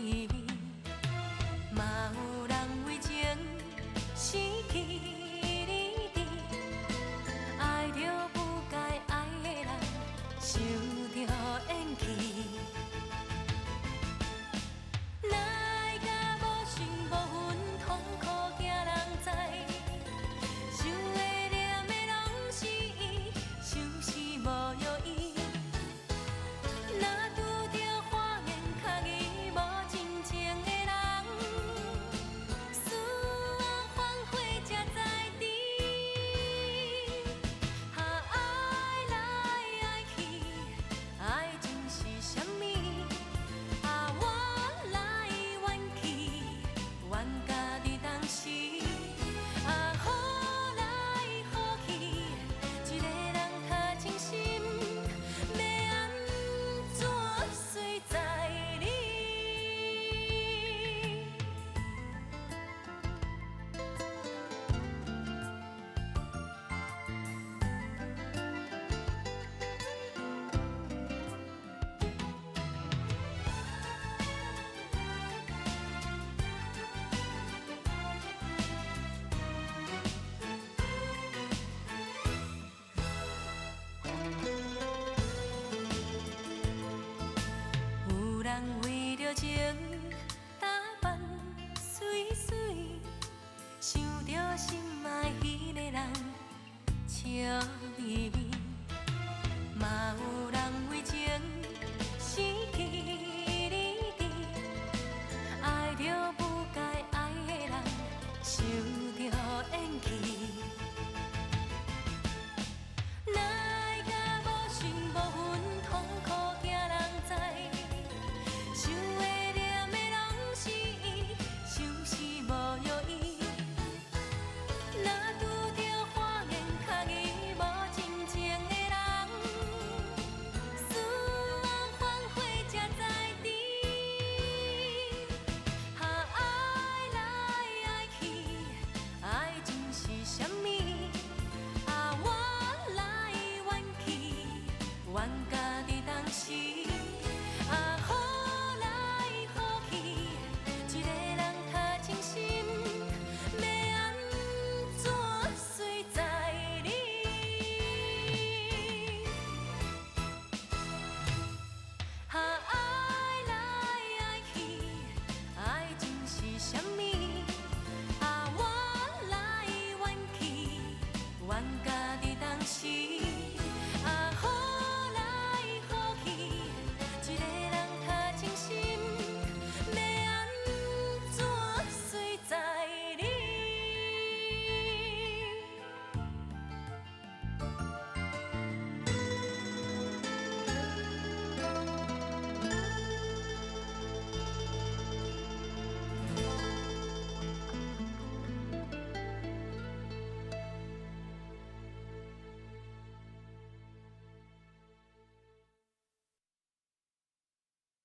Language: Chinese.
微微，嘛有人为情失去你伫，爱着不该爱的人，想着怨气。哪会甲无心无魂痛苦惊人知？想的念的拢是伊，想死无药医。若拄着花言巧语无真情的人，思啊反悔才知知。爱来爱去，爱情是啥物？我来怨气，怨家己当时。好来好去，一个人较真心，要安怎随在你？有人为着情打扮水水，想着心爱迄个人笑微微，嘛有人为情失去你伫，爱着不该爱的人。想